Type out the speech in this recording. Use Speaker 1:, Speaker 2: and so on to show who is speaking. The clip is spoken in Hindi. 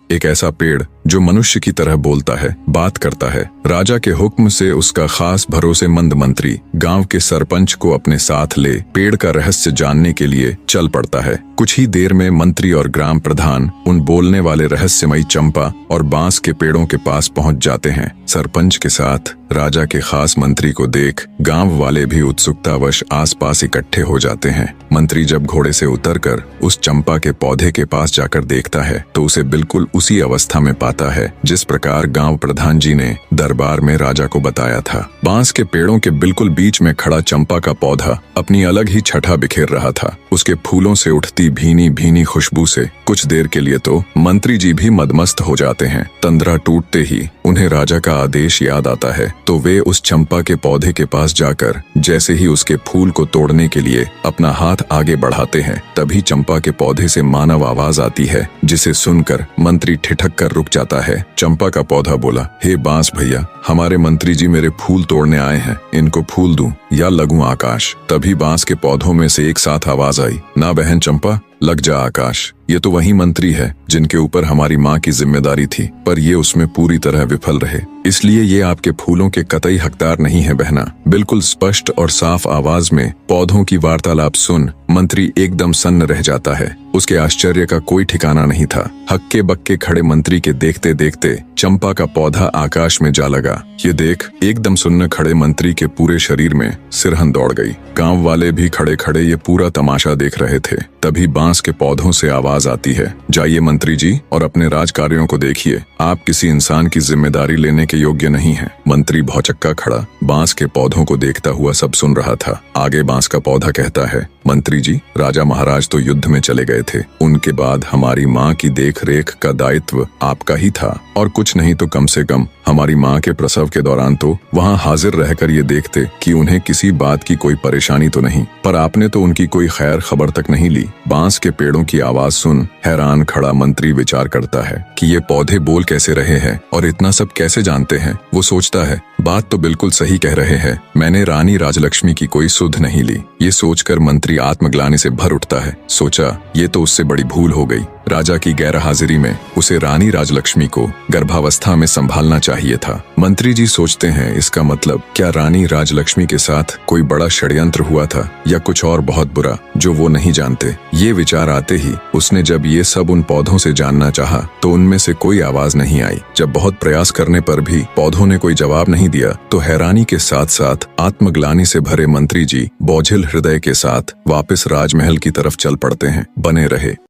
Speaker 1: एक ऐसा पेड़ जो मनुष्य की तरह बोलता है, बात करता है। राजा के हुक्म से उसका खास भरोसेमंद मंत्री गांव के सरपंच को अपने साथ ले पेड़ का रहस्य जानने के लिए चल पड़ता है। कुछ ही देर में मंत्री और ग्राम प्रधान उन बोलने वाले रहस्यमयी चंपा और बांस के पेड़ों के पास पहुंच जाते हैं। सरपंच के साथ राजा के खास मंत्री को देख गांव वाले भी उत्सुकतावश आसपास इकट्ठे हो जाते हैं। मंत्री जब घोड़े से उतरकर उस चंपा के पौधे के पास जाकर देखता है तो उसे बिल्कुल उसी अवस्था में पाता है जिस प्रकार गांव प्रधान जी ने दरबार में राजा को बताया था। बांस के पेड़ों के बिल्कुल बीच में खड़ा चंपा का पौधा अपनी अलग ही छठा बिखेर रहा था। उसके फूलों से उठती भीनी भीनी खुशबू से कुछ देर के लिए तो मंत्री जी भी मदमस्त हो जाते हैं। तंद्रा टूटते ही उन्हें राजा का आदेश याद आता है तो वे उस चंपा के पौधे के पास जाकर जैसे ही उसके फूल को तोड़ने के लिए अपना हाथ आगे बढ़ाते हैं, तभी चंपा के पौधे से मानव आवाज आती है जिसे सुनकर मंत्री ठिठक कर रुक जाता है। चंपा का पौधा बोला, हे बांस भैया, हमारे मंत्री जी मेरे फूल तोड़ने आए हैं, इनको फूल दूं या लगूं आकाश? तभी बांस के पौधों में से एक साथ आवाज आई, ना बहन चंपा, लग जा आकाश। ये तो वही मंत्री है जिनके ऊपर हमारी माँ की जिम्मेदारी थी, पर ये उसमें पूरी तरह विफल रहे, इसलिए ये आपके फूलों के कतई हकदार नहीं है बहना। बिल्कुल स्पष्ट और साफ आवाज में पौधों की वार्तालाप सुन मंत्री एकदम सन्न रह जाता है। उसके आश्चर्य का कोई ठिकाना नहीं था। हक्के बक्के खड़े मंत्री के देखते देखते चंपा का पौधा आकाश में जा लगा। ये देख एकदम सुन्न खड़े मंत्री के पूरे शरीर में सिरहन दौड़ गई। गांव वाले भी खड़े खड़े ये पूरा तमाशा देख रहे थे। तभी बांस के पौधों से आवाज आती है, जाइए मंत्री जी और अपने राज कार्यों को देखिए, आप किसी इंसान की जिम्मेदारी लेने के योग्य नहीं हैं। मंत्री भौचक्का खड़ा बांस के पौधों को देखता हुआ सब सुन रहा था। आगे बांस का पौधा कहता है, मंत्री जी, राजा महाराज तो युद्ध में चले गए थे, उनके बाद हमारी माँ की देख रेख का दायित्व आपका ही था, और कुछ नहीं तो कम से कम हमारी माँ के प्रसव के दौरान तो वहाँ हाजिर रहकर ये देखते कि उन्हें किसी बात की कोई परेशानी तो नहीं, पर आपने तो उनकी कोई खैर खबर तक नहीं ली। बांस के पेड़ों की आवाज सुन हैरान खड़ा मंत्री विचार करता है कि ये पौधे बोल कैसे रहे हैं और इतना सब कैसे जानते हैं। वो सोचता है, बात तो बिल्कुल सही कह रहे हैं, मैंने रानी राजलक्ष्मी की कोई सुध नहीं ली। ये सोचकर मंत्री आत्मग्लानि से भर उठता है। सोचा, ये तो उससे बड़ी भूल हो गई। राजा की गैर हाजिरी में उसे रानी राजलक्ष्मी को गर्भावस्था में संभालना चाहिए था। मंत्री जी सोचते हैं, इसका मतलब क्या रानी राजलक्ष्मी के साथ कोई बड़ा षड्यंत्र हुआ था या कुछ और बहुत बुरा जो वो नहीं जानते। ये विचार आते ही उसने जब ये सब उन पौधों से जानना चाहा तो उनमें से कोई आवाज नहीं आई। जब बहुत प्रयास करने पर भी पौधों ने कोई जवाब नहीं दिया तो हैरानी के साथ साथ आत्मग्लानि से भरे मंत्री जी बोझिल हृदय के साथ वापस राजमहल की तरफ चल पड़ते हैं। बने रहे।